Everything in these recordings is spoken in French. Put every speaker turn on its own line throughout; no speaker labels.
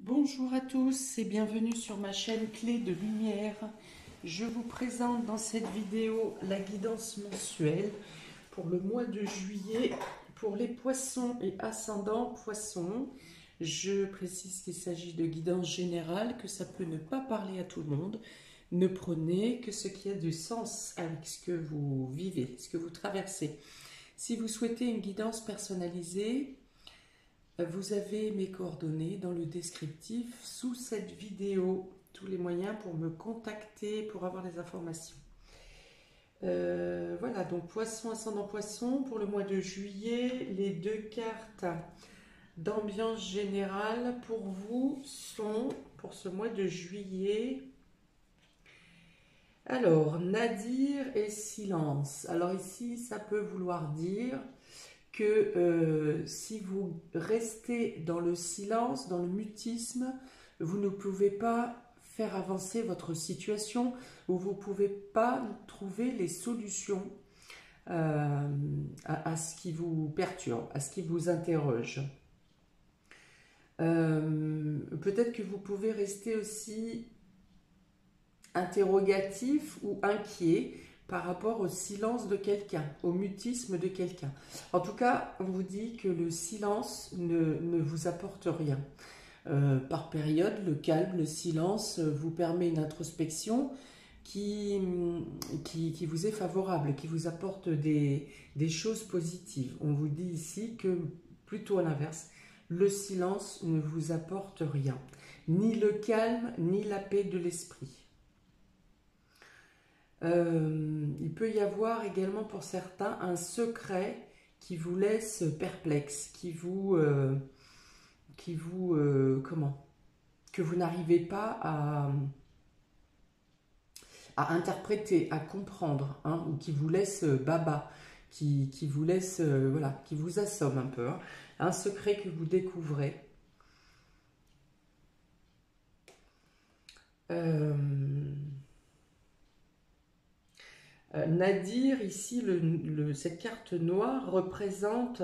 Bonjour à tous et bienvenue sur ma chaîne Clé de Lumière. Je vous présente dans cette vidéo la guidance mensuelle pour le mois de juillet pour les poissons et ascendants poissons. Je précise qu'il s'agit de guidance générale, que ça peut ne pas parler à tout le monde. Ne prenez que ce qui a du sens avec ce que vous vivez, ce que vous traversez. Si vous souhaitez une guidance personnalisée, vous avez mes coordonnées dans le descriptif sous cette vidéo, tous les moyens pour me contacter, pour avoir des informations. Voilà, donc poisson, ascendant poisson, pour le mois de juillet, les deux cartes d'ambiance générale pour vous sont, pour ce mois de juillet, alors, Nadir et silence. Alors ici, ça peut vouloir dire que si vous restez dans le silence, dans le mutisme, vous ne pouvez pas faire avancer votre situation ou vous ne pouvez pas trouver les solutions à ce qui vous perturbe, à ce qui vous interroge. Peut-être que vous pouvez rester aussi interrogatif ou inquiet par rapport au silence de quelqu'un, au mutisme de quelqu'un. En tout cas, on vous dit que le silence ne vous apporte rien. Par période, le calme, le silence vous permet une introspection qui vous est favorable, qui vous apporte des choses positives. On vous dit ici que, plutôt à l'inverse, le silence ne vous apporte rien. Ni le calme, ni la paix de l'esprit. Il peut y avoir également pour certains un secret qui vous laisse perplexe, que vous n'arrivez pas à interpréter, à comprendre, hein, ou qui vous laisse baba, qui vous laisse, voilà, qui vous assomme un peu, hein. Un secret que vous découvrez. Nadir, ici, cette carte noire représente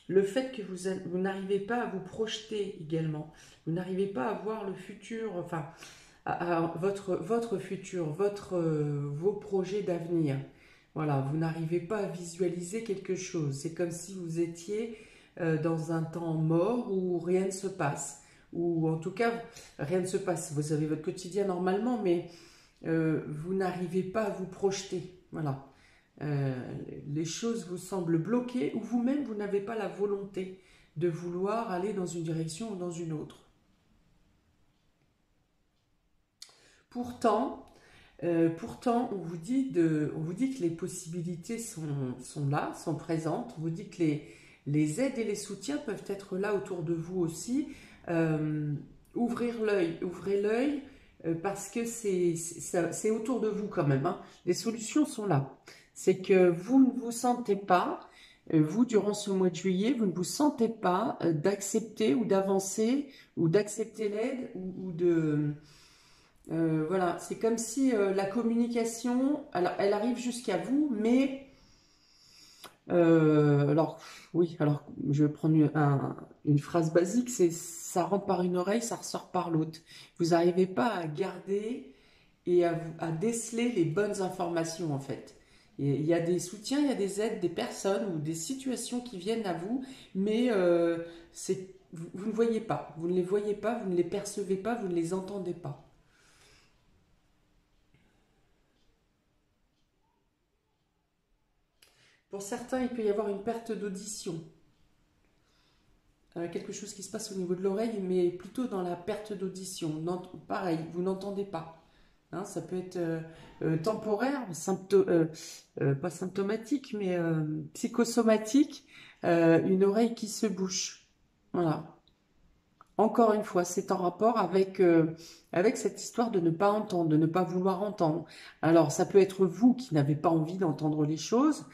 le fait que vous n'arrivez pas à vous projeter également. Vous n'arrivez pas à voir le futur, enfin, votre futur, vos projets d'avenir. Voilà, vous n'arrivez pas à visualiser quelque chose. C'est comme si vous étiez dans un temps mort où rien ne se passe. Ou en tout cas, rien ne se passe. Vous avez votre quotidien normalement, mais vous n'arrivez pas à vous projeter. Voilà. Les choses vous semblent bloquées ou vous-même, vous n'avez pas la volonté de vouloir aller dans une direction ou dans une autre. Pourtant, on vous dit que les possibilités sont là, sont présentes. On vous dit que les aides et les soutiens peuvent être là autour de vous aussi. Ouvrez l'œil parce que c'est autour de vous quand même, hein. Les solutions sont là. C'est que vous ne vous sentez pas, vous, durant ce mois de juillet, vous ne vous sentez pas d'accepter ou d'avancer ou d'accepter l'aide ou de... voilà, c'est comme si la communication, alors, elle arrive jusqu'à vous, mais alors oui, alors je vais prendre une phrase basique, c'est ça rentre par une oreille, ça ressort par l'autre. Vous n'arrivez pas à garder et à déceler les bonnes informations en fait. Et il y a des soutiens, il y a des aides, des personnes ou des situations qui viennent à vous, mais vous ne voyez pas, vous ne les voyez pas, vous ne les percevez pas, vous ne les entendez pas. Pour certains, il peut y avoir une perte d'audition. Quelque chose qui se passe au niveau de l'oreille, mais plutôt dans la perte d'audition. Pareil, vous n'entendez pas. Hein, ça peut être temporaire, pas symptomatique, mais psychosomatique, une oreille qui se bouche. Voilà. Encore une fois, c'est en rapport avec cette histoire de ne pas entendre, de ne pas vouloir entendre. Alors, ça peut être vous qui n'avez pas envie d'entendre les choses,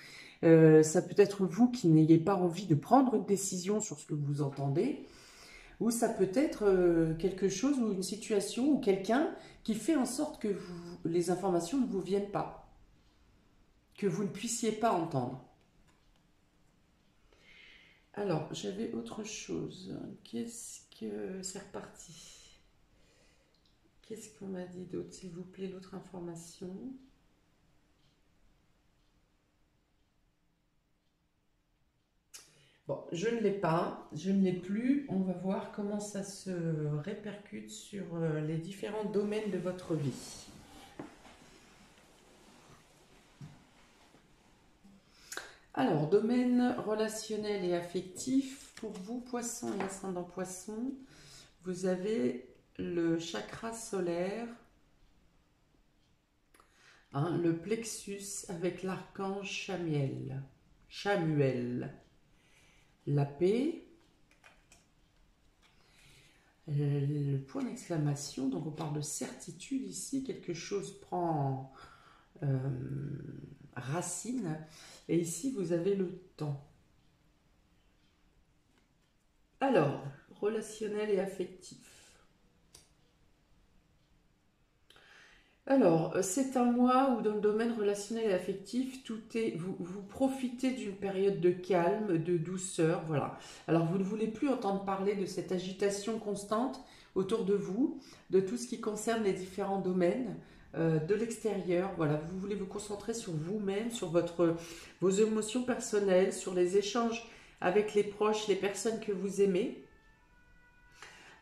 ça peut être vous qui n'ayez pas envie de prendre une décision sur ce que vous entendez, ou ça peut être quelque chose ou une situation ou quelqu'un qui fait en sorte que les informations ne vous viennent pas, que vous ne puissiez pas entendre. Alors, j'avais autre chose. Qu'est-ce c'est reparti. Qu'est-ce qu'on m'a dit d'autre, s'il vous plaît, l'autre information? Bon, je ne l'ai pas, je ne l'ai plus. On va voir comment ça se répercute sur les différents domaines de votre vie. Alors, domaine relationnel et affectif, pour vous, poisson et ascendant poisson, vous avez le chakra solaire, hein, le plexus avec l'archange Chamuel, la paix, le point d'exclamation, donc on parle de certitude ici, quelque chose prend racine, et ici vous avez le temps. Alors, relationnel et affectif. Alors, c'est un mois où dans le domaine relationnel et affectif, vous profitez d'une période de calme, de douceur, voilà. Alors, vous ne voulez plus entendre parler de cette agitation constante autour de vous, de tout ce qui concerne les différents domaines de l'extérieur, voilà. Vous voulez vous concentrer sur vous-même, sur vos émotions personnelles, sur les échanges avec les proches, les personnes que vous aimez.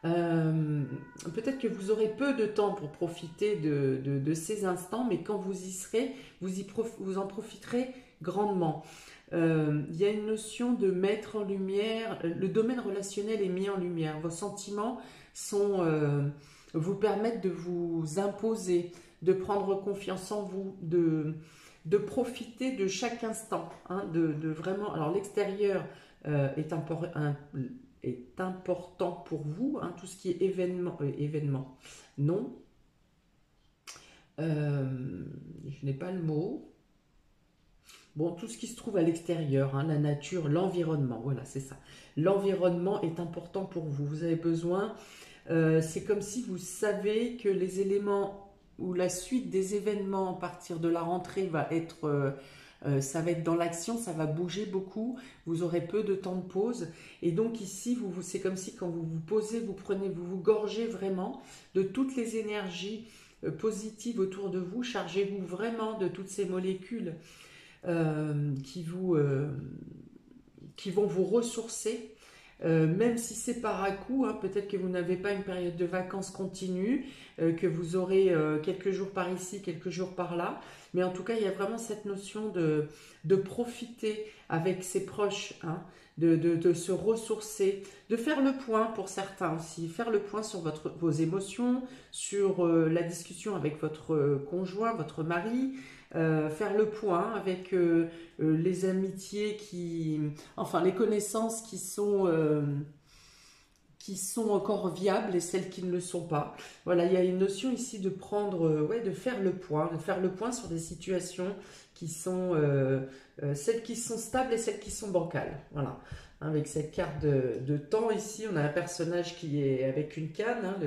Peut-être que vous aurez peu de temps pour profiter de ces instants, mais quand vous y serez, vous en profiterez grandement. Il y a une notion de mettre en lumière, le domaine relationnel est mis en lumière. Vos sentiments vous permettent de vous imposer, de prendre confiance en vous, de profiter de chaque instant, hein, de vraiment. Alors l'extérieur est important pour vous, hein, tout ce qui est événement. Non, je n'ai pas le mot. Bon, tout ce qui se trouve à l'extérieur, hein, la nature, l'environnement, voilà, c'est ça. L'environnement est important pour vous. Vous avez besoin, c'est comme si vous savez que les éléments ou la suite des événements à partir de la rentrée va être... ça va être dans l'action, ça va bouger beaucoup, vous aurez peu de temps de pause. Et donc ici, c'est comme si quand vous vous posez, vous vous gorgez vraiment de toutes les énergies positives autour de vous. Chargez-vous vraiment de toutes ces molécules qui vont vous ressourcer. Même si c'est par à-coup, hein, peut-être que vous n'avez pas une période de vacances continue, que vous aurez quelques jours par ici, quelques jours par là, mais en tout cas il y a vraiment cette notion de profiter avec ses proches, hein, de se ressourcer, de faire le point pour certains aussi, faire le point sur vos émotions, sur la discussion avec votre conjoint, votre mari, faire le point avec les amitiés enfin les connaissances qui sont encore viables et celles qui ne le sont pas. Voilà, il y a une notion ici de de faire le point sur des situations qui sont celles qui sont stables et celles qui sont bancales. Voilà. Avec cette carte de temps ici, on a un personnage qui est avec une canne, hein,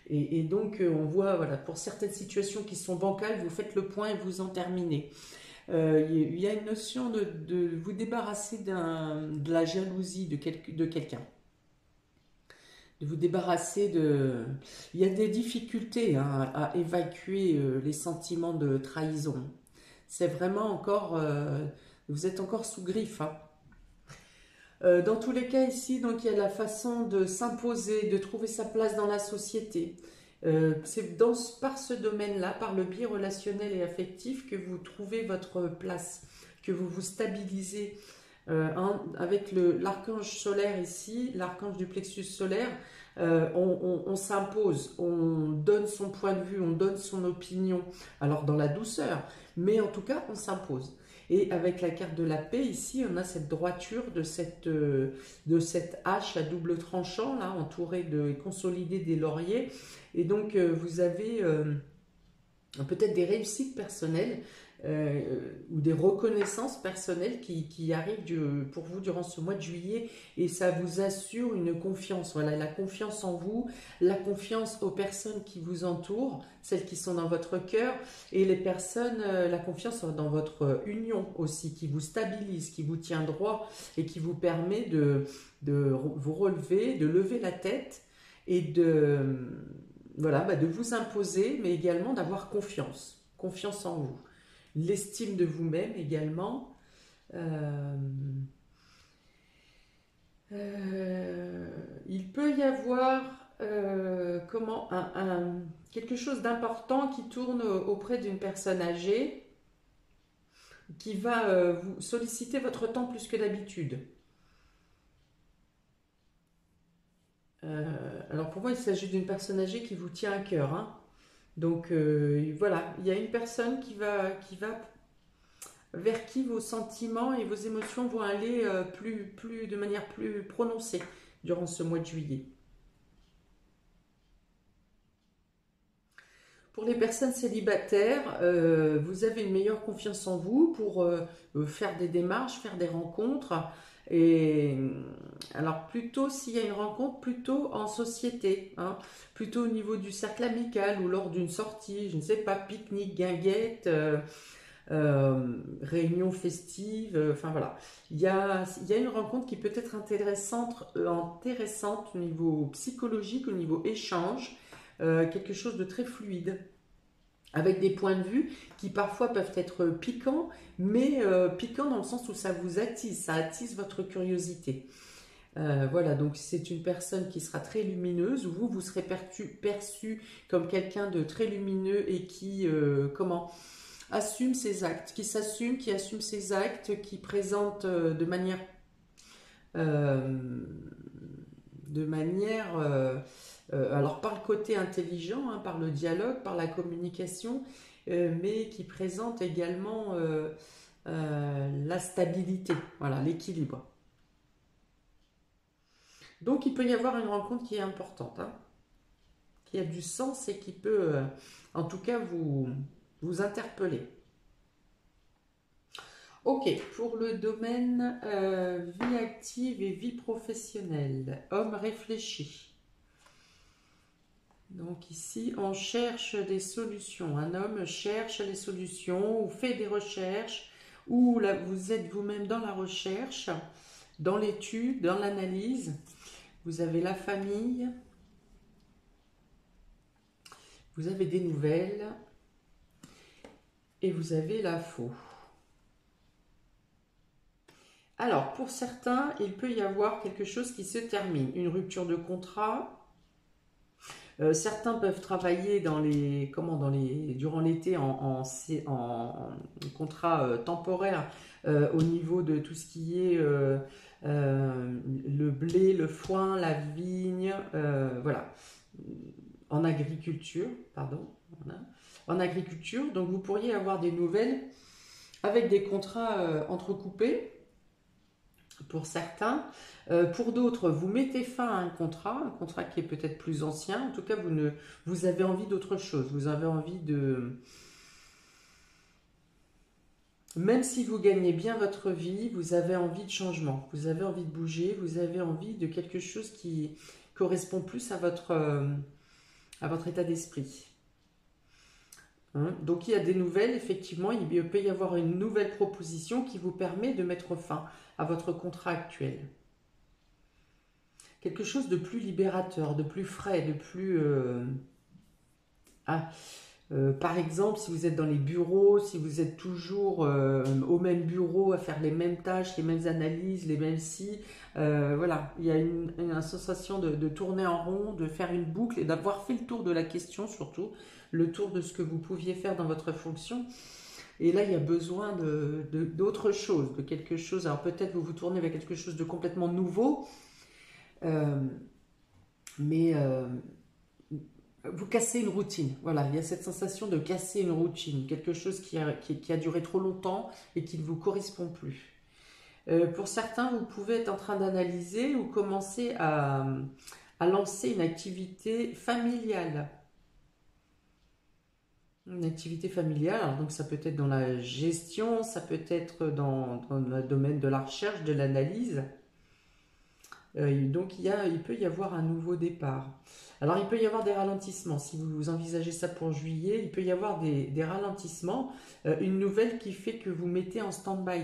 et donc on voit, voilà, pour certaines situations qui sont bancales, vous faites le point et vous en terminez. Il y a une notion de vous débarrasser de la jalousie de quelqu'un. De vous débarrasser de... Il y a des difficultés, hein, à évacuer les sentiments de trahison. C'est vraiment encore... vous êtes encore sous griffe, hein. Dans tous les cas ici, donc il y a la façon de s'imposer, de trouver sa place dans la société. C'est par ce domaine-là, par le biais relationnel et affectif, que vous trouvez votre place, que vous vous stabilisez. Avec l'archange solaire ici, l'archange du plexus solaire, on s'impose, on donne son point de vue, on donne son opinion, alors dans la douceur, mais en tout cas on s'impose. Et avec la carte de la paix ici, on a cette droiture de cette hache à double tranchant, là, entourée et consolidée des lauriers. Et donc vous avez peut-être des réussites personnelles ou des reconnaissances personnelles qui arrivent pour vous durant ce mois de juillet, et ça vous assure une confiance. Voilà, la confiance en vous, la confiance aux personnes qui vous entourent, celles qui sont dans votre cœur, et les personnes, la confiance dans votre union aussi, qui vous stabilise, qui vous tient droit et qui vous permet de vous relever, de lever la tête et voilà, de vous imposer, mais également d'avoir confiance en vous. L'estime de vous-même également. Il peut y avoir quelque chose d'important qui tourne auprès d'une personne âgée qui va vous solliciter votre temps plus que d'habitude. Alors pour moi, il s'agit d'une personne âgée qui vous tient à cœur, hein. Donc voilà, il y a une personne vers qui vos sentiments et vos émotions vont aller de manière plus prononcée durant ce mois de juillet. Pour les personnes célibataires, vous avez une meilleure confiance en vous pour faire des démarches, faire des rencontres. Et alors plutôt s'il y a une rencontre, plutôt en société, hein, plutôt au niveau du cercle amical ou lors d'une sortie, je ne sais pas, pique-nique, guinguette, réunion festive, enfin voilà. Il y a une rencontre qui peut être intéressante au niveau psychologique, au niveau échange, quelque chose de très fluide, avec des points de vue qui parfois peuvent être piquants, mais piquants dans le sens où ça vous attise, ça attise votre curiosité. Voilà, donc c'est une personne qui sera très lumineuse, où vous serez perçu comme quelqu'un de très lumineux et qui, assume ses actes, qui assume ses actes, qui présente alors par le côté intelligent, hein, par le dialogue, par la communication, mais qui présente également la stabilité, voilà, l'équilibre. Donc il peut y avoir une rencontre qui est importante, hein, qui a du sens et qui peut, en tout cas, vous interpeller. Ok, pour le domaine vie active et vie professionnelle, homme réfléchi. Donc ici, on cherche des solutions. Un homme cherche des solutions ou fait des recherches, ou là, vous êtes vous-même dans la recherche, dans l'étude, dans l'analyse. Vous avez la famille, vous avez des nouvelles et vous avez la faux. Alors, pour certains, il peut y avoir quelque chose qui se termine, une rupture de contrat. Certains peuvent travailler durant l'été en contrat temporaire au niveau de tout ce qui est le blé, le foin, la vigne, voilà, en agriculture, pardon, voilà. En agriculture. Donc vous pourriez avoir des nouvelles avec des contrats entrecoupés. Pour certains, pour d'autres, vous mettez fin à un contrat qui est peut-être plus ancien. En tout cas, vous avez envie d'autre chose. Vous avez envie même si vous gagnez bien votre vie, vous avez envie de changement. Vous avez envie de bouger. Vous avez envie de quelque chose qui correspond plus à votre état d'esprit. Donc il y a des nouvelles, effectivement, il peut y avoir une nouvelle proposition qui vous permet de mettre fin à votre contrat actuel. Quelque chose de plus libérateur, de plus frais, de plus... par exemple, si vous êtes dans les bureaux, si vous êtes toujours au même bureau à faire les mêmes tâches, les mêmes analyses, les mêmes voilà, il y a une sensation de tourner en rond, de faire une boucle et d'avoir fait le tour de la question, surtout le tour de ce que vous pouviez faire dans votre fonction. Et là, il y a besoin d'autre chose, de quelque chose. Alors peut-être vous tournez vers quelque chose de complètement nouveau, mais vous cassez une routine. Voilà, il y a cette sensation de casser une routine, quelque chose qui a duré trop longtemps et qui ne vous correspond plus. Pour certains, vous pouvez être en train d'analyser ou commencer à lancer une activité familiale. Une activité familiale, alors donc ça peut être dans la gestion, ça peut être dans le domaine de la recherche, de l'analyse. Donc il peut y avoir un nouveau départ. Alors il peut y avoir des ralentissements. Si vous envisagez ça pour juillet, il peut y avoir des ralentissements. Une nouvelle qui fait que vous mettez en stand-by.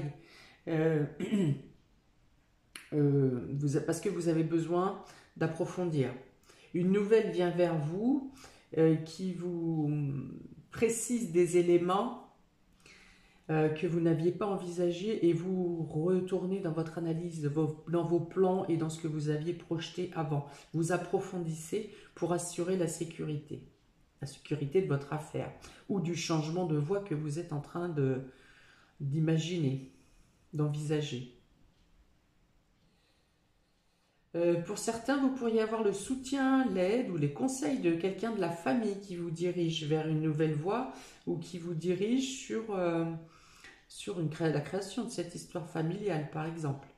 Euh, parce que vous avez besoin d'approfondir. Une nouvelle vient vers vous qui vous précise des éléments que vous n'aviez pas envisagé et vous retournez dans votre analyse, dans vos plans et dans ce que vous aviez projeté avant. Vous approfondissez pour assurer la sécurité de votre affaire ou du changement de voie que vous êtes en train d'imaginer, d'envisager. Pour certains, vous pourriez avoir le soutien, l'aide ou les conseils de quelqu'un de la famille qui vous dirige vers une nouvelle voie ou qui vous dirige sur la création de cette histoire familiale, par exemple.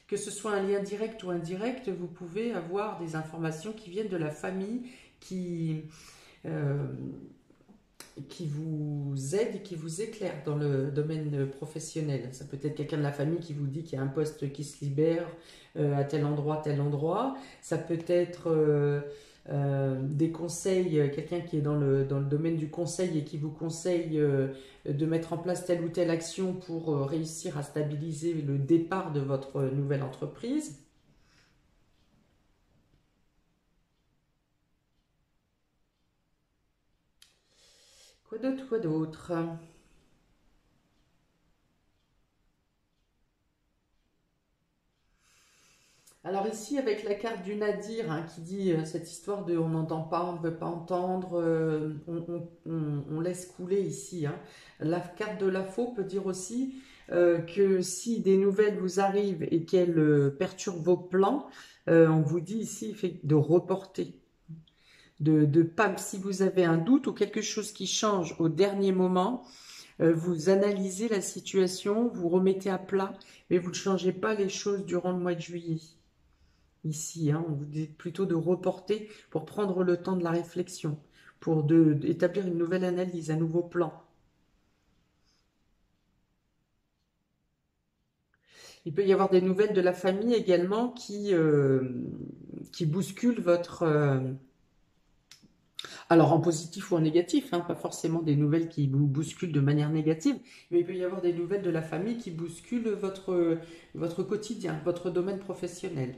Que ce soit un lien direct ou indirect, vous pouvez avoir des informations qui viennent de la famille euh, qui vous aide et qui vous éclaire dans le domaine professionnel. Ça peut être quelqu'un de la famille qui vous dit qu'il y a un poste qui se libère à tel endroit, tel endroit. Ça peut être des conseils, quelqu'un qui est dans le domaine du conseil et qui vous conseille de mettre en place telle ou telle action pour réussir à stabiliser le départ de votre nouvelle entreprise. Quoi d'autre, quoi d'autre? Alors ici, avec la carte du Nadir, hein, qui dit cette histoire de on n'entend pas, on ne veut pas entendre, on laisse couler ici. Hein. La carte de la faux peut dire aussi que si des nouvelles vous arrivent et qu'elles perturbent vos plans, on vous dit ici de reporter. De pas, si vous avez un doute ou quelque chose qui change au dernier moment, vous analysez la situation, vous remettez à plat, mais vous ne changez pas les choses durant le mois de juillet. Ici, hein, on vous dit plutôt de reporter pour prendre le temps de la réflexion, pour établir une nouvelle analyse, un nouveau plan. Il peut y avoir des nouvelles de la famille également qui bousculent votre... alors en positif ou en négatif, hein, pas forcément des nouvelles qui vous bousculent de manière négative, mais il peut y avoir des nouvelles de la famille qui bousculent votre quotidien, votre domaine professionnel.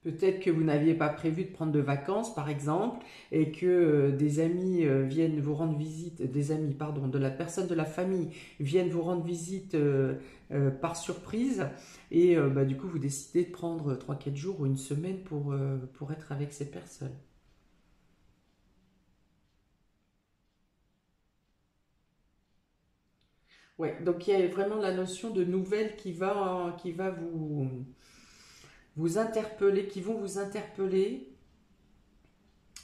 Peut-être que vous n'aviez pas prévu de prendre de vacances, par exemple, et que des amis viennent vous rendre visite, des amis, pardon, de la personne de la famille viennent vous rendre visite par surprise, et bah, du coup vous décidez de prendre 3 4 jours ou une semaine pour être avec ces personnes. Ouais, donc il y a vraiment la notion de nouvelle qui va vous interpeller, qui vont vous interpeller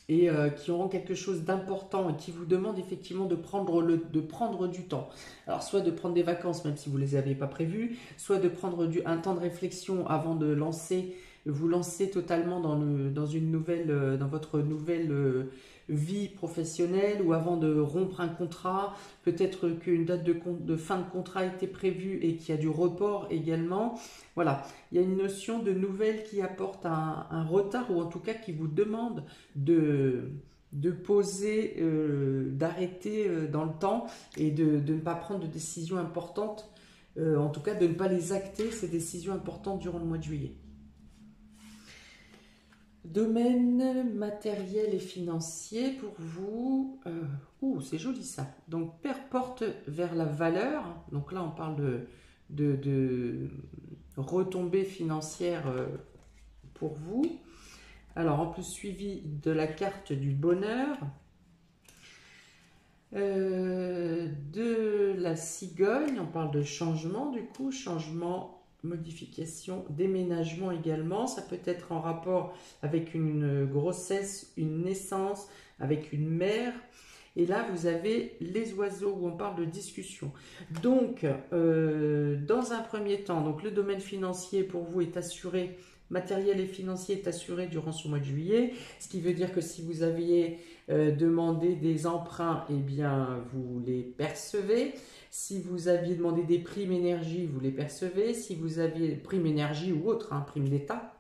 et qui auront quelque chose d'important et qui vous demandent effectivement de prendre du temps. Alors soit de prendre des vacances même si vous ne les avez pas prévues, soit de prendre un temps de réflexion avant de vous lancer totalement dans votre nouvelle vie professionnelle ou avant de rompre un contrat. Peut-être qu'une date de fin de contrat a été prévue et qu'il y a du report également. Voilà, il y a une notion de nouvelle qui apporte un retard ou en tout cas qui vous demande de poser, d'arrêter dans le temps et de ne pas prendre de décisions importantes, en tout cas de ne pas les acter, ces décisions importantes durant le mois de juillet. Domaine matériel et financier pour vous. C'est joli ça. Donc, Père porte vers la valeur. Donc là, on parle de retombées financières pour vous. Alors, en plus, suivi de la carte du bonheur, de la cigogne, on parle de changement du coup, changement, modification, déménagement également. Ça peut être en rapport avec une grossesse, une naissance, avec une mère. Et là, vous avez les oiseaux où on parle de discussion. Donc, dans un premier temps, donc le domaine financier pour vous est assuré matériel et financier est assuré durant ce mois de juillet, ce qui veut dire que si vous aviez demandé des emprunts, eh bien, vous les percevez. Si vous aviez demandé des primes énergie, vous les percevez. Si vous aviez primes énergie ou autre, hein, prime d'État,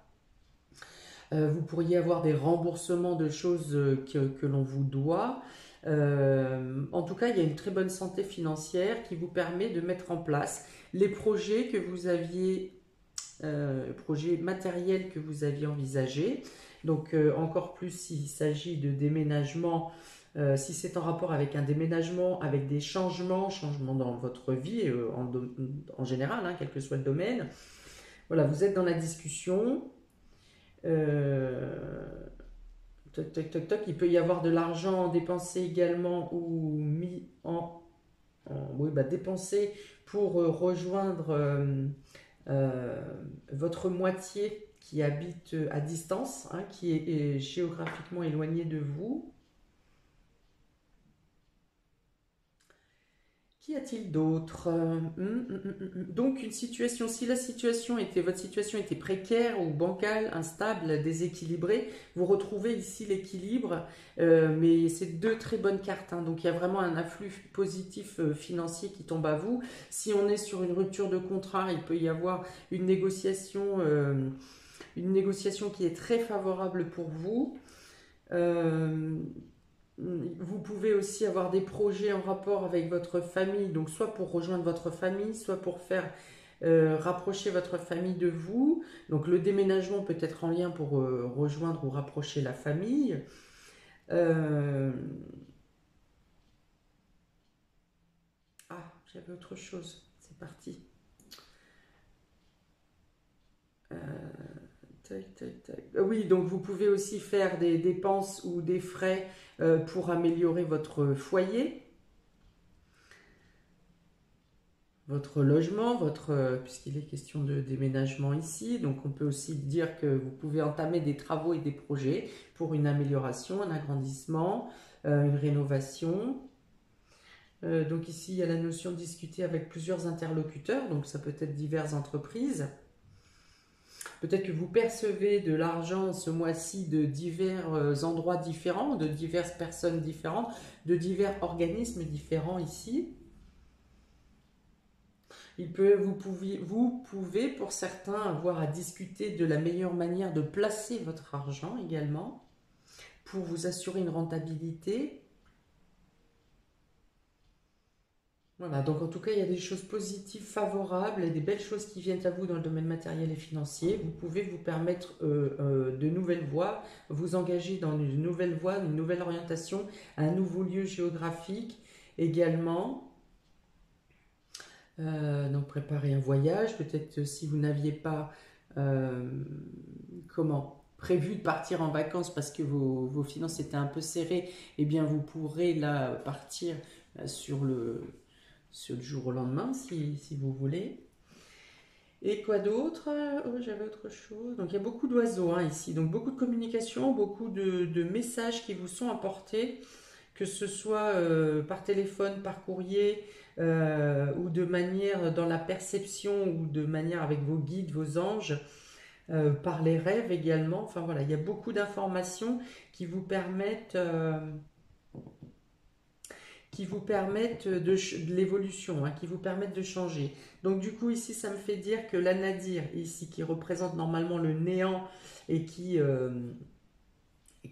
vous pourriez avoir des remboursements de choses que l'on vous doit. En tout cas, il y a une très bonne santé financière qui vous permet de mettre en place les projets que vous aviez, projets matériels que vous aviez envisagés. Donc, encore plus s'il s'agit de déménagement, si c'est en rapport avec un déménagement, avec des changements dans votre vie en général, hein, quel que soit le domaine. Voilà, vous êtes dans la discussion. Toc, toc, toc, toc. Il peut y avoir de l'argent dépensé également ou mis oui, dépensé pour rejoindre votre moitié qui habite à distance, hein, qui est géographiquement éloigné de vous. Qu'y a-t-il d'autre? Donc une situation, si votre situation était précaire ou bancale, instable, déséquilibrée, vous retrouvez ici l'équilibre, mais c'est deux très bonnes cartes, hein. Donc il y a vraiment un afflux positif financier qui tombe à vous. Si on est sur une rupture de contrat, il peut y avoir une négociation qui est très favorable pour vous. Vous pouvez aussi avoir des projets en rapport avec votre famille, donc soit pour rejoindre votre famille, soit pour faire rapprocher votre famille de vous. Donc le déménagement peut être en lien pour rejoindre ou rapprocher la famille. Ah, j'avais autre chose, c'est parti. Tac, tac, tac. Oui, donc vous pouvez aussi faire des dépenses ou des frais pour améliorer votre foyer, votre logement, puisqu'il est question de déménagement ici. Donc on peut aussi dire que vous pouvez entamer des travaux et des projets pour une amélioration, un agrandissement, une rénovation. Donc ici, il y a la notion de discuter avec plusieurs interlocuteurs, donc ça peut être diverses entreprises. Peut-être que vous percevez de l'argent ce mois-ci de divers endroits différents, de diverses personnes différentes, de divers organismes différents ici. Vous pouvez pour certains avoir à discuter de la meilleure manière de placer votre argent également pour vous assurer une rentabilité. Voilà, donc en tout cas, il y a des choses positives, favorables et des belles choses qui viennent à vous dans le domaine matériel et financier. Vous pouvez vous permettre de nouvelles voies, vous engager dans une nouvelle voie, une nouvelle orientation, un nouveau lieu géographique également. Donc préparer un voyage, peut-être si vous n'aviez pas prévu de partir en vacances parce que vos finances étaient un peu serrées, eh bien vous pourrez là partir sur le jour au lendemain si vous voulez. Et quoi d'autre? Oh, j'avais autre chose. Donc il y a beaucoup d'oiseaux hein, ici, donc beaucoup de communication, beaucoup de messages qui vous sont apportés, que ce soit par téléphone, par courrier, ou de manière dans la perception, ou de manière avec vos guides, vos anges, par les rêves également. Enfin voilà, il y a beaucoup d'informations qui vous permettent de l'évolution, hein, qui vous permettent de changer. Donc du coup ici ça me fait dire que la nadir ici qui représente normalement le néant et qui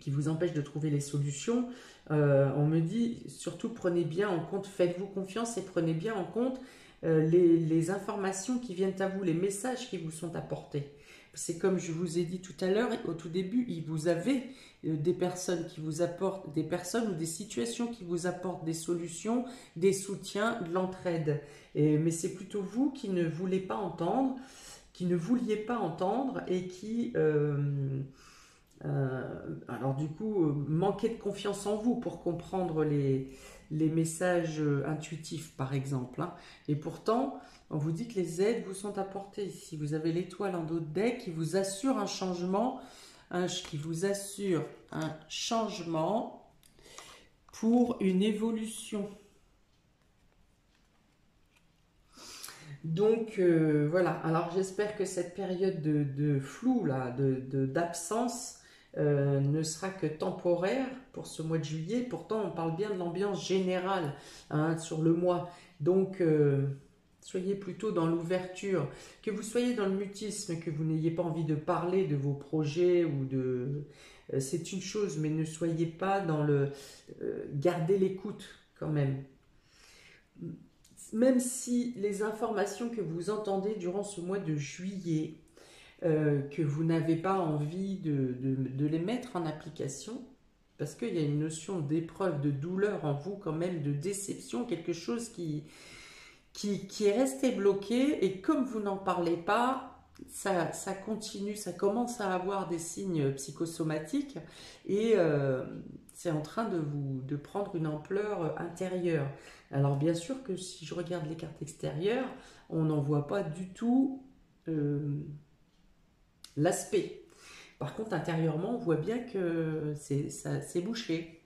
vous empêche de trouver les solutions, on me dit surtout prenez bien en compte, faites-vous confiance et prenez bien en compte les informations qui viennent à vous, les messages qui vous sont apportés. C'est comme je vous ai dit tout à l'heure, au tout début, vous avez des personnes qui vous apportent, des personnes ou des situations qui vous apportent des solutions, des soutiens, de l'entraide. Mais c'est plutôt vous qui ne voulez pas entendre, qui ne vouliez pas entendre et qui, alors du coup, manquez de confiance en vous pour comprendre les messages intuitifs, par exemple. Hein. Et pourtant, on vous dit que les aides vous sont apportées ici. Vous avez l'étoile en dos de deck qui vous assure un changement, pour une évolution. Donc voilà, alors j'espère que cette période de flou, là, d'absence, ne sera que temporaire pour ce mois de juillet. Pourtant, on parle bien de l'ambiance générale, hein, sur le mois. Donc, soyez plutôt dans l'ouverture. Que vous soyez dans le mutisme, que vous n'ayez pas envie de parler de vos projets ou de... c'est une chose, mais ne soyez pas dans le... gardez l'écoute quand même. Même si les informations que vous entendez durant ce mois de juillet, que vous n'avez pas envie de les mettre en application, parce qu'il y a une notion d'épreuve, de douleur en vous quand même, de déception, quelque chose qui est resté bloqué, et comme vous n'en parlez pas, ça continue, ça commence à avoir des signes psychosomatiques, et c'est en train de prendre une ampleur intérieure. Alors bien sûr que si je regarde les cartes extérieures, on n'en voit pas du tout l'aspect. Par contre, intérieurement, on voit bien que c'est bouché.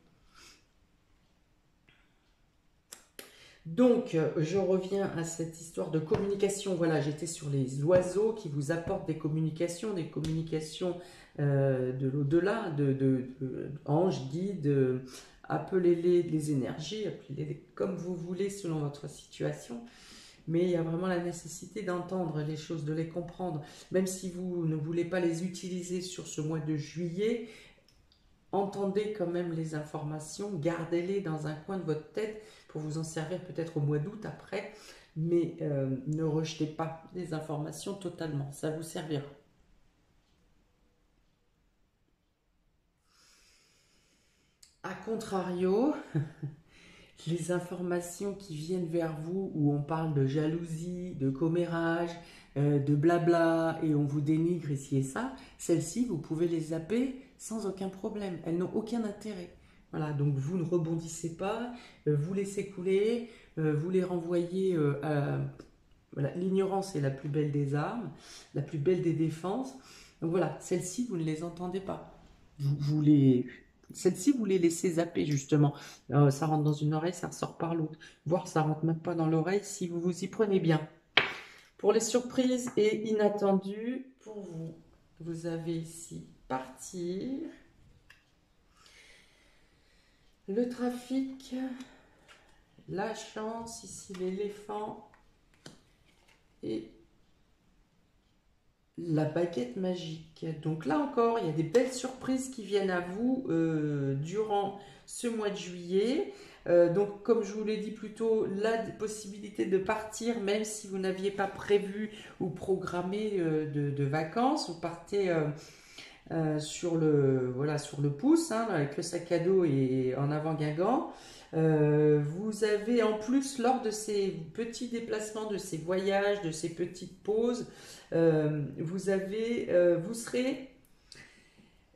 Donc, je reviens à cette histoire de communication. Voilà, j'étais sur les oiseaux qui vous apportent des communications de l'au-delà, anges, guides, appelez-les les énergies, appelez-les comme vous voulez selon votre situation. Mais il y a vraiment la nécessité d'entendre les choses, de les comprendre. Même si vous ne voulez pas les utiliser sur ce mois de juillet, entendez quand même les informations, gardez-les dans un coin de votre tête pour vous en servir peut-être au mois d'août après, mais ne rejetez pas les informations totalement, ça vous servira. A contrario, les informations qui viennent vers vous où on parle de jalousie, de commérage, de blabla et on vous dénigre ici et ça, celles-ci, vous pouvez les zapper sans aucun problème. Elles n'ont aucun intérêt. Voilà, donc vous ne rebondissez pas, vous laissez couler, vous les renvoyez à... Voilà, l'ignorance est la plus belle des armes, la plus belle des défenses. Donc voilà, celles-ci, vous ne les entendez pas. Vous les... Celle-ci, vous les laissez zapper, justement. Ça rentre dans une oreille, ça ressort par l'autre. Voire, ça rentre même pas dans l'oreille si vous vous y prenez bien. Pour les surprises et inattendues, pour vous, vous avez ici partir, le trafic, la chance, ici l'éléphant et la baguette magique. Donc là encore, il y a des belles surprises qui viennent à vous durant ce mois de juillet. Donc comme je vous l'ai dit plus tôt, la possibilité de partir, même si vous n'aviez pas prévu ou programmé de vacances, vous partez sur le pouce, hein, avec le sac à dos et en avant Guingamp. Vous avez en plus, lors de ces petits déplacements, de ces voyages, de ces petites pauses, vous serez,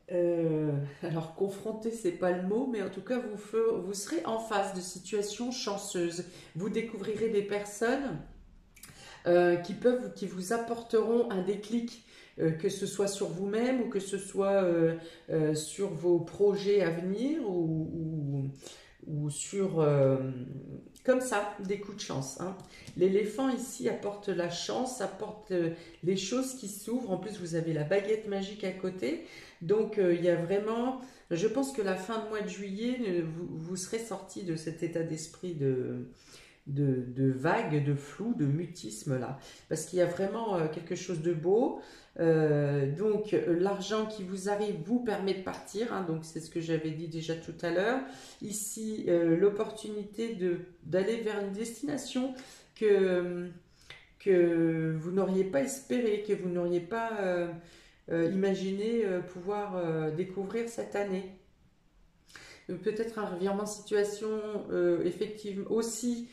alors confronté, c'est pas le mot, mais en tout cas, vous serez en face de situations chanceuses. Vous découvrirez des personnes qui vous apporteront un déclic, que ce soit sur vous-même ou que ce soit sur vos projets à venir ou sur, comme ça, des coups de chance, hein. L'éléphant ici apporte la chance, apporte les choses qui s'ouvrent. En plus, vous avez la baguette magique à côté. Donc, il y a vraiment... Je pense que la fin de mois de juillet, vous serez sorti de cet état d'esprit de vague, de flou, de mutisme là. Parce qu'il y a vraiment quelque chose de beau. Donc l'argent qui vous arrive vous permet de partir, hein, donc c'est ce que j'avais dit déjà tout à l'heure. Ici, l'opportunité d'aller vers une destination que vous n'auriez pas espéré, que vous n'auriez pas imaginé pouvoir découvrir cette année. Peut-être un revirement de situation, effectivement, aussi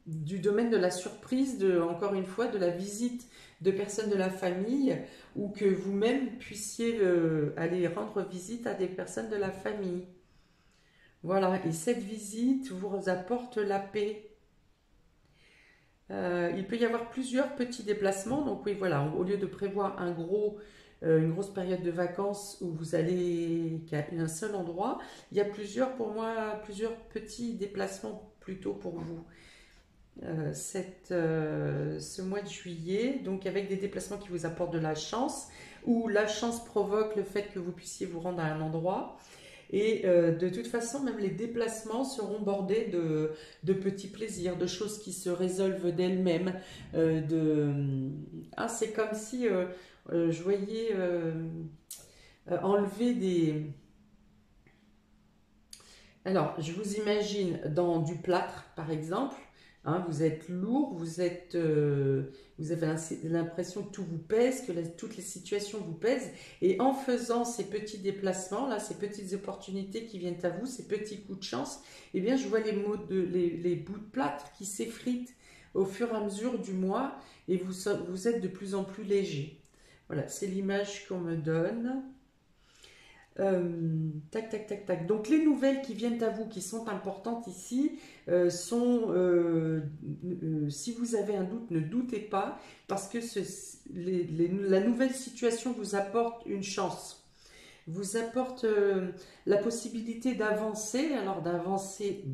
du domaine de la surprise, encore une fois, de la visite de personnes de la famille, ou que vous-même puissiez aller rendre visite à des personnes de la famille. Voilà, et cette visite vous apporte la paix. Il peut y avoir plusieurs petits déplacements, donc oui, voilà, au lieu de prévoir une grosse période de vacances où vous allez qu'à un seul endroit, il y a plusieurs petits déplacements plutôt pour vous. ce mois de juillet, donc avec des déplacements qui vous apportent de la chance, ou la chance provoque le fait que vous puissiez vous rendre à un endroit. Et de toute façon, même les déplacements seront bordés de petits plaisirs, de choses qui se résolvent d'elles-mêmes. C'est comme si je voyais enlever des... Alors, je vous imagine dans du plâtre, par exemple. Hein, vous êtes lourd, vous avez l'impression que tout vous pèse, que toutes les situations vous pèsent. Et en faisant ces petits déplacements, là, ces petites opportunités qui viennent à vous, ces petits coups de chance, eh bien, je vois les bouts de plâtre qui s'effritent au fur et à mesure du mois et vous êtes de plus en plus léger. Voilà, c'est l'image qu'on me donne. Tac, tac, tac, tac. Donc les nouvelles qui viennent à vous, qui sont importantes ici, sont, si vous avez un doute, ne doutez pas, parce que la nouvelle situation vous apporte une chance, vous apporte la possibilité d'avancer, alors d'avancer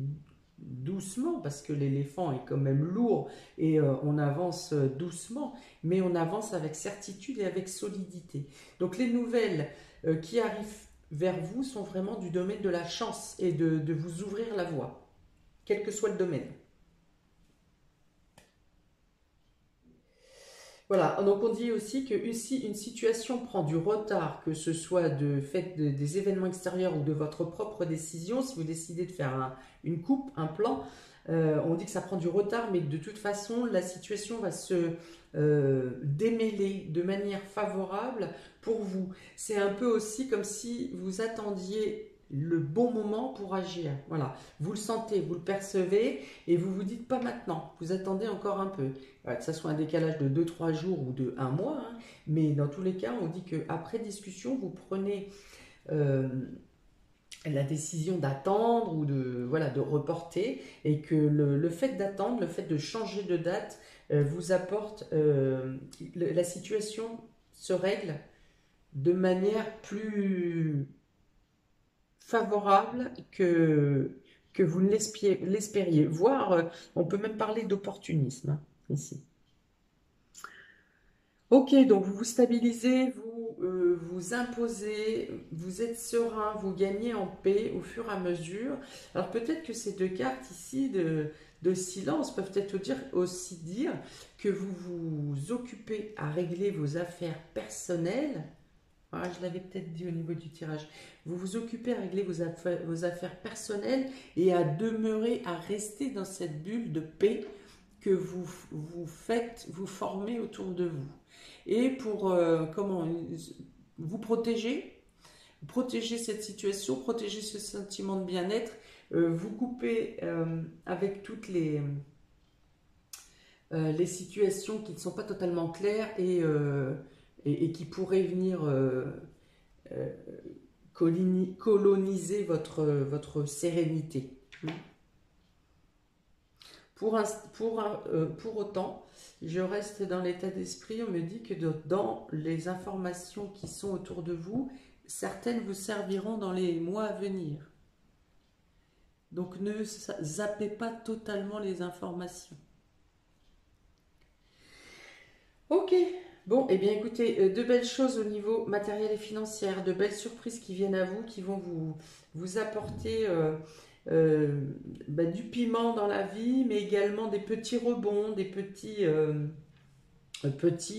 doucement, parce que l'éléphant est quand même lourd, et on avance doucement, mais on avance avec certitude et avec solidité. Donc les nouvelles qui arrivent vers vous sont vraiment du domaine de la chance et de vous ouvrir la voie, quel que soit le domaine. Voilà, donc on dit aussi que si une situation prend du retard, que ce soit de fait des événements extérieurs ou de votre propre décision, si vous décidez de faire une coupe, un plan, on dit que ça prend du retard, mais de toute façon, la situation va se démêler de manière favorable pour vous. C'est un peu aussi comme si vous attendiez le bon moment pour agir. Voilà, vous le sentez, vous le percevez et vous vous dites pas maintenant, vous attendez encore un peu. Voilà, que ça soit un décalage de 2-3 jours ou de 1 mois, hein, mais dans tous les cas, on dit qu'après discussion, vous prenez la décision d'attendre ou de reporter et que le fait d'attendre, le fait de changer de date vous apporte, la situation se règle de manière plus favorable que vous ne l'espériez. Voire, on peut même parler d'opportunisme hein, ici. Ok, donc vous vous stabilisez, vous imposez, vous êtes serein, vous gagnez en paix au fur et à mesure. Alors peut-être que ces deux cartes ici de silence peuvent peut-être aussi dire que vous vous occupez à régler vos affaires personnelles. Voilà, je l'avais peut-être dit au niveau du tirage. Vous vous occupez à régler vos affaires personnelles et à demeurer, à rester dans cette bulle de paix que vous formez autour de vous. Et pour vous protéger cette situation, protéger ce sentiment de bien-être, vous coupez avec toutes les situations qui ne sont pas totalement claires et qui pourraient venir coloniser votre sérénité. Pour autant, je reste dans l'état d'esprit, on me dit que dans les informations qui sont autour de vous, certaines vous serviront dans les mois à venir. Donc ne zappez pas totalement les informations. Ok, bon, et bien écoutez, de belles choses au niveau matériel et financier, de belles surprises qui viennent à vous, qui vont vous apporter du piment dans la vie, mais également des petits rebonds, des petits,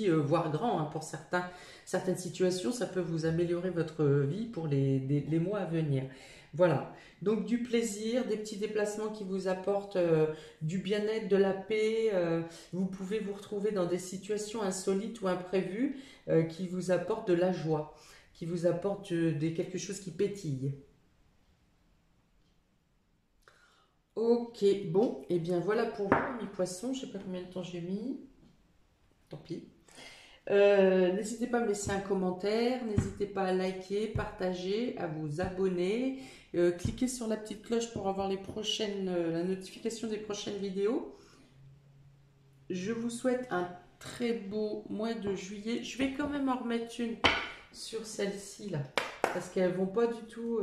voire grands, hein, pour certaines situations, ça peut vous améliorer votre vie pour les mois à venir. Voilà, donc du plaisir, des petits déplacements qui vous apportent du bien-être, de la paix. Vous pouvez vous retrouver dans des situations insolites ou imprévues qui vous apportent de la joie, qui vous apportent quelque chose qui pétille. Ok, bon, et bien voilà pour vous, mes poissons. Je ne sais pas combien de temps j'ai mis. Tant pis. N'hésitez pas à me laisser un commentaire, n'hésitez pas à liker, partager, à vous abonner, cliquez sur la petite cloche pour avoir la notification des prochaines vidéos. Je vous souhaite un très beau mois de juillet. Je vais quand même en remettre une sur celle-ci là, parce qu'elles vont pas du tout,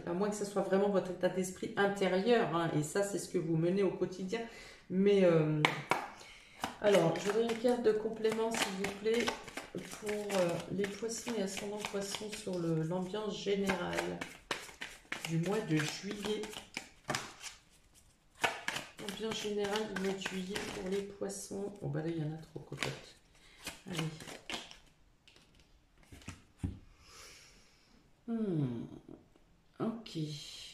à moins que ce soit vraiment votre état d'esprit intérieur, hein, et ça c'est ce que vous menez au quotidien. Mais alors, je voudrais une carte de complément, s'il vous plaît, pour les poissons et ascendants poissons sur l'ambiance générale du mois de juillet. Ambiance générale du mois de juillet pour les poissons. Oh bah là, il y en a trop, cocotte. Allez. Ok,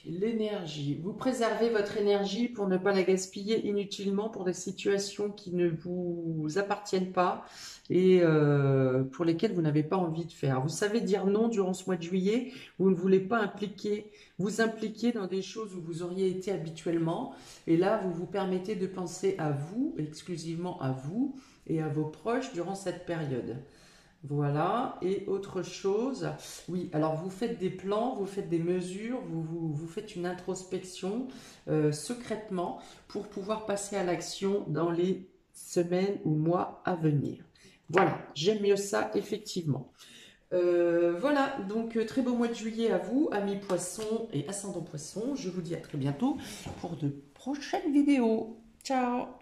l'énergie. Vous préservez votre énergie pour ne pas la gaspiller inutilement pour des situations qui ne vous appartiennent pas et pour lesquelles vous n'avez pas envie de faire. Vous savez dire non durant ce mois de juillet. Vous ne voulez pas vous impliquer dans des choses où vous auriez été habituellement. Et là, vous vous permettez de penser à vous, exclusivement à vous et à vos proches durant cette période. Voilà, et autre chose, oui, alors vous faites des plans, vous faites des mesures, vous faites une introspection secrètement pour pouvoir passer à l'action dans les semaines ou mois à venir. Voilà, j'aime mieux ça, effectivement. Voilà, donc très beau mois de juillet à vous, amis poissons et ascendants poissons. Je vous dis à très bientôt pour de prochaines vidéos. Ciao!